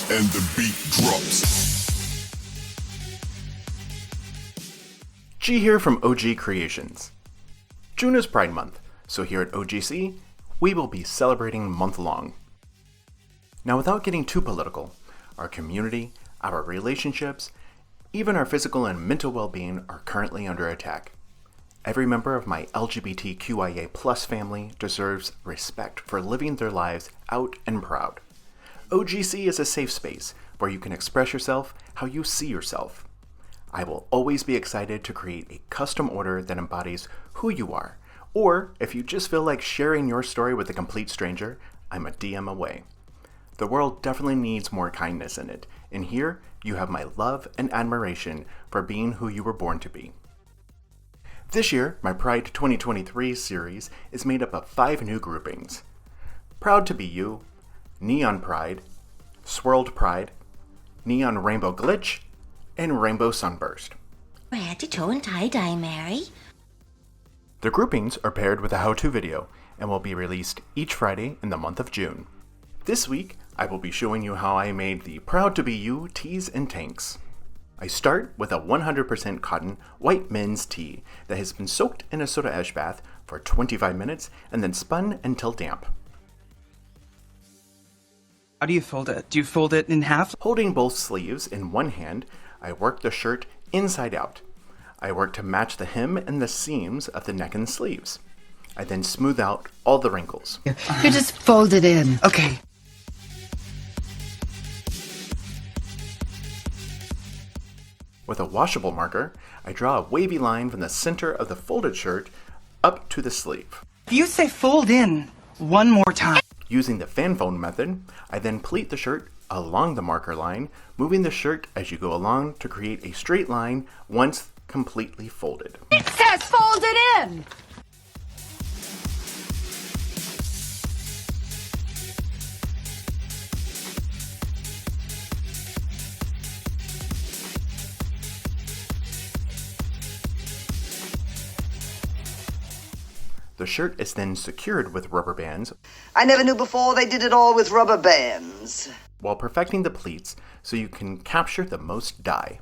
And the beat drops. G here from OG Creations. June is Pride Month, so here at OGC, we will be celebrating month-long. Now, without getting too political, our community, our relationships, even our physical and mental well-being are currently under attack. Every member of my LGBTQIA+ family deserves respect for living their lives out and proud. OGC is a safe space where you can express yourself how you see yourself. I will always be excited to create a custom order that embodies who you are, or if you just feel like sharing your story with a complete stranger, I'm a DM away. The world definitely needs more kindness in it, and here you have my love and admiration for being who you were born to be. This year, my Pride 2023 series is made up of 5 new groupings: Proud2BU, Neon Pride, Swirled Pride, Neon Rainbow Glitch, and Rainbow Sunburst. Where to toe and tie-dye, Mary? The groupings are paired with a how-to video and will be released each Friday in the month of June. This week, I will be showing you how I made the Proud2BU tees and tanks. I start with a 100% cotton white men's tee that has been soaked in a soda ash bath for 25 minutes and then spun until damp. How do you fold it? Do you fold it in half? Holding both sleeves in one hand, I work the shirt inside out. I work to match the hem and the seams of the neck and sleeves. I then smooth out all the wrinkles. You just fold it in. Okay. With a washable marker, I draw a wavy line from the center of the folded shirt up to the sleeve. If you say fold in one more time. Using the fan fold method, I then pleat the shirt along the marker line, moving the shirt as you go along to create a straight line once completely folded. It says fold it in! The shirt is then secured with rubber bands. I never knew before they did it all with rubber bands. While perfecting the pleats so you can capture the most dye.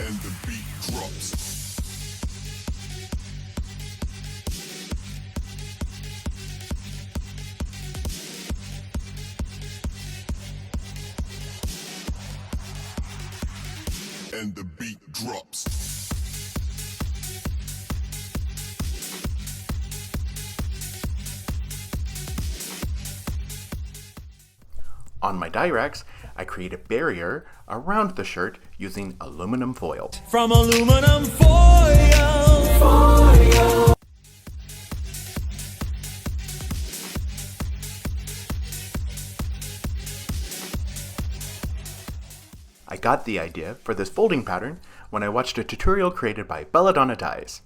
And the beat drops. And the beat drops. On my dye racks, I create a barrier around the shirt using aluminum foil. From aluminum foil. I got the idea for this folding pattern when I watched a tutorial created by Belladonna Dyes.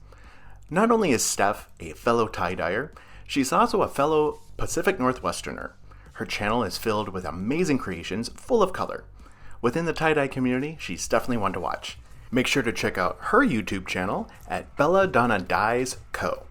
Not only is Steph a fellow tie-dyer, she's also a fellow Pacific Northwesterner. Her channel is filled with amazing creations full of color. Within the tie-dye community, she's definitely one to watch. Make sure to check out her YouTube channel at Belladonna Dyes Co.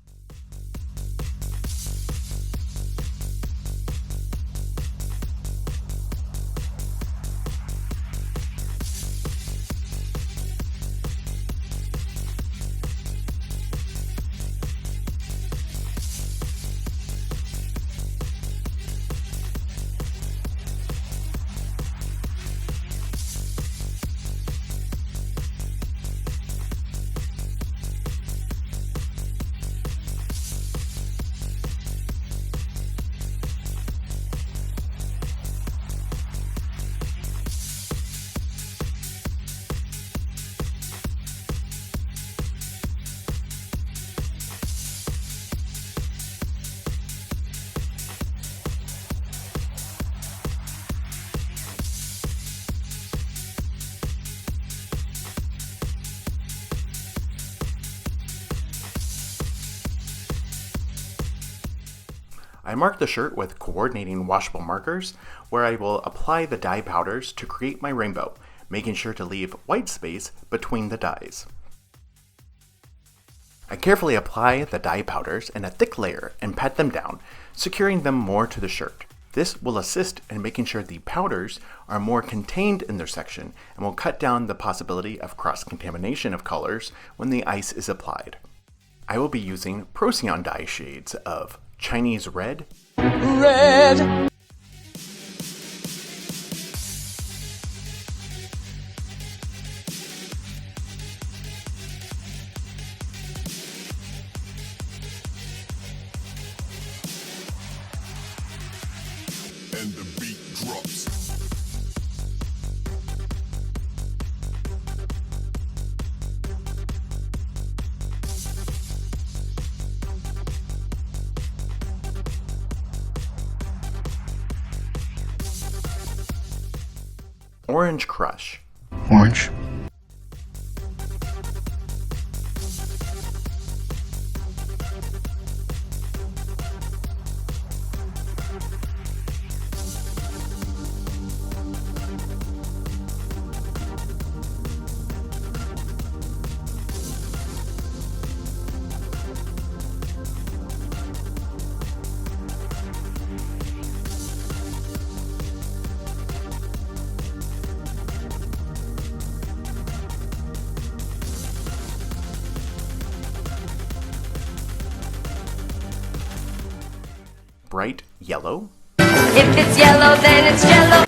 I mark the shirt with coordinating washable markers where I will apply the dye powders to create my rainbow, making sure to leave white space between the dyes. I carefully apply the dye powders in a thick layer and pat them down, securing them more to the shirt. This will assist in making sure the powders are more contained in their section and will cut down the possibility of cross-contamination of colors when the ice is applied. I will be using Procyon dye shades of Chinese Red, and the beat drops. Orange Crush, Orange. Bright Yellow, If it's yellow, then it's yellow.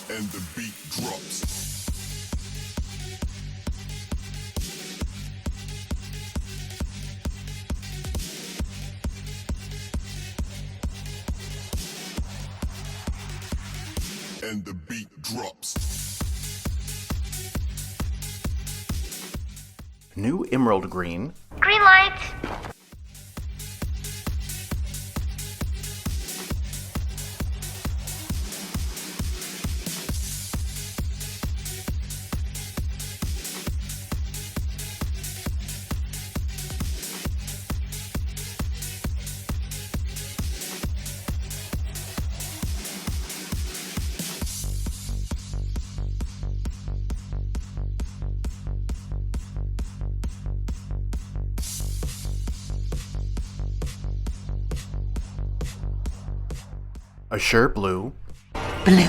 And the beat drops. And the beat drops. New Emerald Green, Green light. Azure Blue, Blue.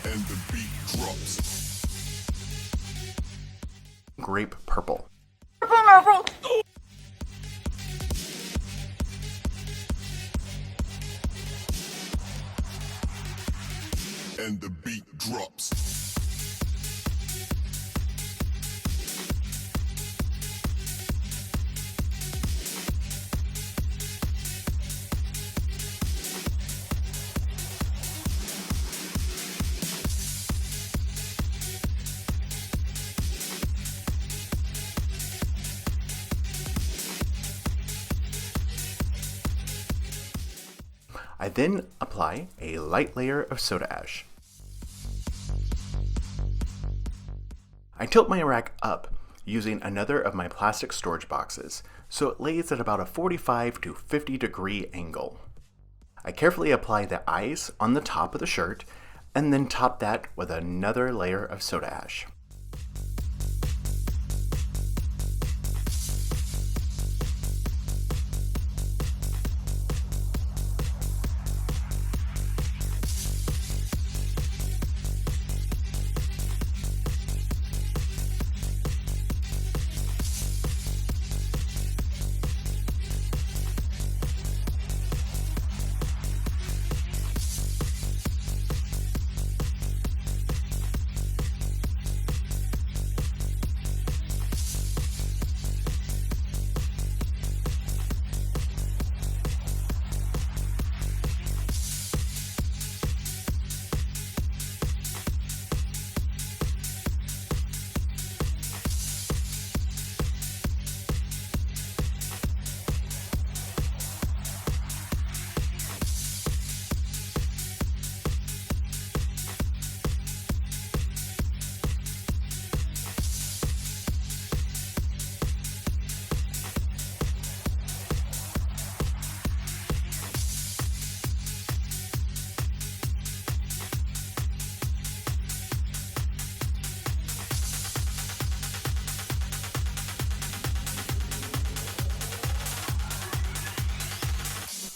And the beat drops. Grape Purple, And the beat drops. I then apply a light layer of soda ash. I tilt my rack up using another of my plastic storage boxes so it lays at about a 45 to 50 degree angle. I carefully apply the ice on the top of the shirt and then top that with another layer of soda ash.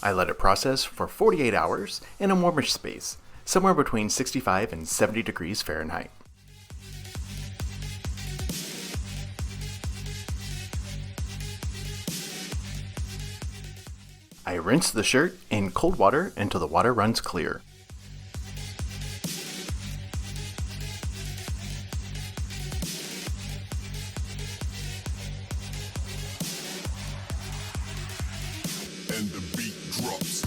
I let it process for 48 hours in a warmish space, somewhere between 65 and 70 degrees Fahrenheit. I rinse the shirt in cold water until the water runs clear. And the beat drops.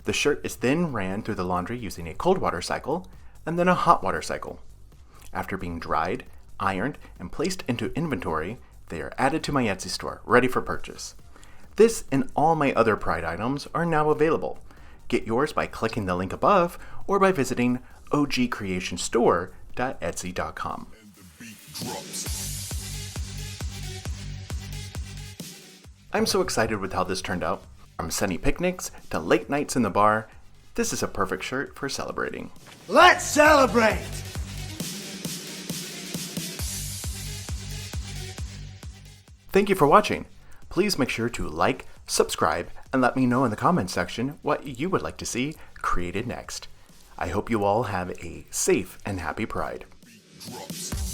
The shirt is then ran through the laundry using a cold water cycle and then a hot water cycle. After being dried, ironed, and placed into inventory, they are added to my Etsy store, ready for purchase. This and all my other Pride items are now available. Get yours by clicking the link above or by visiting ogcreationstore.etsy.com. And the beat drops. I'm so excited with how this turned out. From sunny picnics to late nights in the bar, this is a perfect shirt for celebrating. Let's celebrate! Thank you for watching. Please make sure to like, subscribe, and let me know in the comments section what you would like to see created next. I hope you all have a safe and happy Pride. Drops.